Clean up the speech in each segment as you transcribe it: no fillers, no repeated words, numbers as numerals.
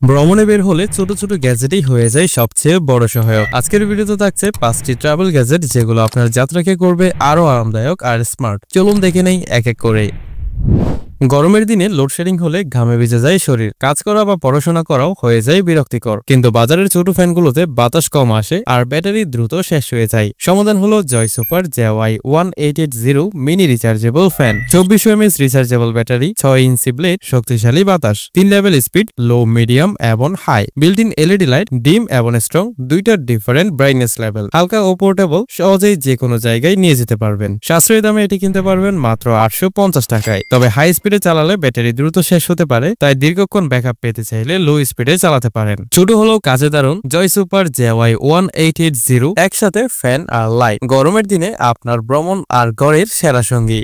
ভ্রমণে বের হলে ছোট ছোট গ্যাজেটই হয়ে যায় সবচেয়ে বড় সহায়ক। আজকের ভিডিওতে থাকছে 5টি ট্রাভেল গ্যাজেট যেগুলো আপনার যাত্রাকে করবে আরো আরামদায়ক আর স্মার্ট। চলুন দেখে নেই এক এক করে। গরমের দিনে লোডশেডিং হলে ঘামে ভিজে যায় শরীর, কাজ করা বা পড়াশোনা করাও হয়ে যায় বিরক্তিকর। কিন্তু বাজারের ছোট ফ্যানগুলোতে বাতাস কম আসে আর ব্যাটারি দ্রুত শেষ হয়ে যায়। সমাধান হলো জয় super JY 1880 mini rechargeable fan. 2400 mAh rechargeable battery, 6 inch blade, শক্তিশালী বাতাস, 3 লেভেল স্পিড, লো, মিডিয়াম এবং high, built in LED light, dim এবং স্ট্রং, দুইটা ডিফারেন্ট ব্রাইটনেস লেভেল, হালকা ও পোর্টেবল, সহজেই যে কোনো জায়গায় নিয়ে যেতে পারবেন। সাশ্রয়ী দামে এটি কিনতে পারবেন মাত্র 850 টাকায়। তবে হাই স্পিডে চালালে ব্যাটারি দ্রুত শেষ হতে পারে, তাই দীর্ঘক্ষণ ব্যাকআপ পেতে চাইলে লো স্পিডে চালাতে পারেন। ছোট হলেও কাজে দারুন জয় সুপার JY 1880, একসাথে ফ্যান আর লাইট, গরমের দিনে আপনার ভ্রমণ আর ঘরের সেরা সঙ্গী।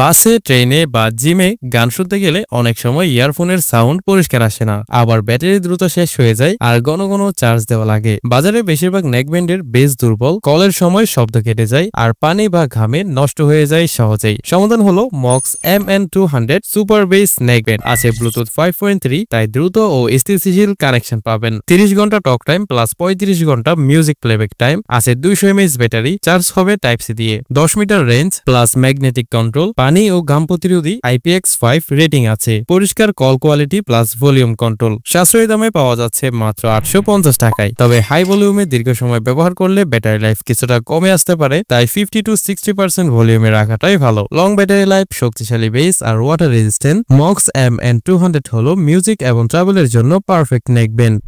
বাসে, ট্রেনে বা জিমে গান শুনতে গেলে অনেক সময় ইয়ারফোনের সাউন্ড পরিষ্কার আসে না, আবার ব্যাটারি দ্রুত শেষ হয়ে যায় আর ঘন ঘন চার্জ দেওয়া লাগে। বাজারে বেশিরভাগ নেকব্যান্ডের বেস দুর্বল, কলের সময় শব্দ কেটে যায় আর পানি বা ঘামে নষ্ট হয়ে যায় সহজেই। সমাধান হলো Mox MN200 super base neckband. আছে ব্লুটুথ 5.3, তাই দ্রুত ও স্থিতিশীল কানেকশন পাবেন। 30 ঘন্টা টক টাইম প্লাস 35 ঘন্টা মিউজিক প্লেব্যাক টাইম। আছে 200 mAh ব্যাটারি, চার্জ হবে টাইপ সি দিয়ে। 10 metre range plus magnetic control, পানি ও ঘাম প্রতিরোধী IPX5 রেটিং আছে। পরিষ্কার call quality plus volume control. সাশ্রয়ী দামে পাওয়া যাচ্ছে মাত্র 850 টাকায়। তবে হাই ভলিউমে দীর্ঘ সময় ব্যবহার করলে ব্যাটারি লাইফ কিছুটা কমে আসতে পারে, তাই 50 to 60% ভলিউমে রাখাটাই ভালো। লং ব্যাটারি লাইফ, শক্তিশালী বেস আর ওয়াটার রেজিস্ট্যান্ট, মক্স MN200 হলো মিউজিক এবং ট্রাভেলের জন্য পারফেক্ট নেকব্যান্ড।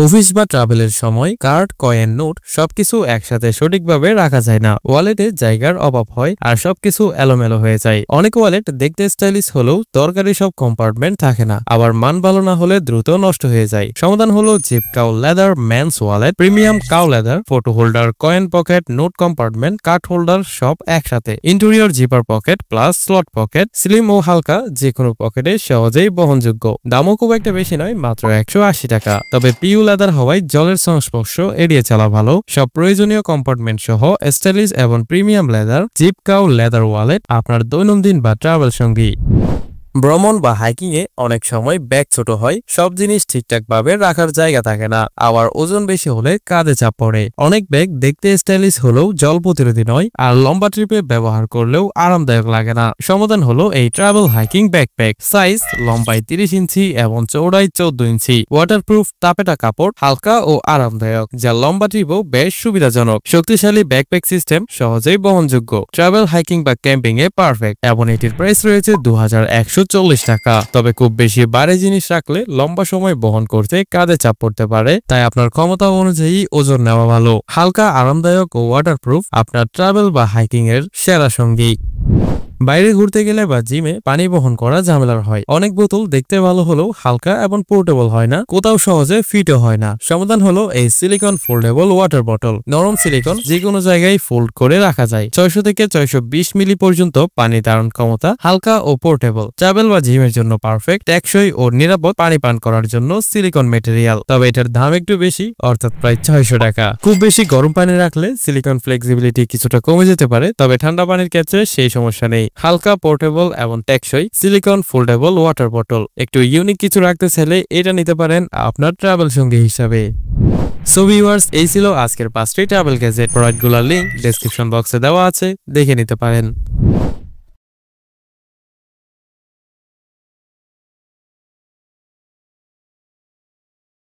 অফিস বা ট্রাভেলের সময় কার্ড, কয়েন, নোট সবকিছু একসাথে সঠিকভাবে রাখা যায় না। ওয়ালেটে জায়গার অভাব হয় আর সবকিছু এলোমেলো হয়ে যায়। অনেক ওয়ালেট দেখতে স্টাইলিশ হলেও দরকারি সব কম্পার্টমেন্ট থাকে না, আবার মান ভালো না হলে দ্রুত নষ্ট হয়ে যায়। সমাধান হলো zip cow leather men's wallet, premium cow leather, photo holder, coin pocket, note compartment, card holder সব একসাথে। Interior zipper pocket plus slot pocket, slim ও হালকা, যে কোনো পকেটে সহজেই বহনযোগ্য। দামও খুব একটা বেশি নয়, মাত্র 180 টাকা। তবে পিউ লেদার হওয়ায় জলের সংস্পর্শ এড়িয়ে চলা ভালো। সব প্রয়োজনীয় কম্পার্টমেন্ট সহ স্টাইলিশ এবং premium leather zip cow leather wallet আপনার দৈনন্দিন বা ট্রাভেল সঙ্গী। ভ্রমণ বা হাইকিং এ অনেক সময় ব্যাগ ছোট হয়, সব জিনিস ঠিকঠাক ভাবে রাখার জায়গা থাকে না, আবার ওজন বেশি হলে কাঁধে চাপ পড়ে। অনেক ব্যাগ দেখতে স্টাইলিশ হলেও জল প্রতিরোধী নয় আর লম্বা ট্রিপে ব্যবহার করলেও আরামদায়ক লাগে না। সমাধান হলো এই ট্রাভেল হাইকিং ব্যাকপ্যাক। সাইজ লম্বায় 30 ইঞ্চি এবং চৌড়ায় 14 ইঞ্চি। ওয়াটারপ্রুফ তাপেটা কাপড়, হালকা ও আরামদায়ক, যা লম্বা ট্রিপও বেশ সুবিধাজনক। শক্তিশালী ব্যাকপ্যাক সিস্টেম, সহজেই বহনযোগ্য। ট্রাভেল হাইকিং বা ক্যাম্পিং এ পারফেক্ট এবং এটির প্রাইস রয়েছে 2140 টাকা। তবে খুব বেশি ভারী জিনিস রাখলে লম্বা সময় বহন করতে কাঁধে চাপ পড়তে পারে, তাই আপনার ক্ষমতা অনুযায়ী ওজন নেওয়া ভালো। হালকা, আরামদায়ক ও ওয়াটারপ্রুফ আপনার ট্রাভেল বা হাইকিং এর সেরা সঙ্গী। বাইরে ঘুরতে গেলে বা জিমে পানি বহন করা ঝামেলার হয়। অনেক বোতল দেখতে ভালো হলেও হালকা এবং পোর্টেবল হয় না, কোথাও সহজে ফিটও হয় না। সমাধান হলো এই সিলিকন ফোল্ডেবল ওয়াটার বটল। নরম সিলিকন, যে কোনো জায়গায় ফোল্ড করে রাখা যায়। 600 থেকে 620 মিলি পর্যন্ত পানি ধারণ ক্ষমতা, হালকা ও পোর্টেবল। ট্রাভেল বা জিমের জন্য পারফেক্ট, টেকসই ও নিরাপদ পানি পান করার জন্য সিলিকন ম্যাটেরিয়াল। তবে এটার দাম একটু বেশি, অর্থাৎ প্রায় 600 টাকা। খুব বেশি গরম পানি রাখলে সিলিকন ফ্লেক্সিবিলিটি কিছুটা কমে যেতে পারে, তবে ঠান্ডা পানির ক্ষেত্রে সেই সমস্যা নেই। হালকা, পোর্টেবল এবং টেকসই সিলিকন ফোল্ডেবল ওয়াটার বটল। একটু ইউনিক কিছু রাখতে চাইলে এটা নিতে পারেন আপনার ট্রাভেল সঙ্গী হিসাবে। সো ভিউয়ার্স, এই ছিল আজকের 5টি ট্রাভেল গ্যাজেট। প্রোডাক্টগুলোর লিংক ডেসক্রিপশন বক্সে দেওয়া আছে, দেখে নিতে পারেন।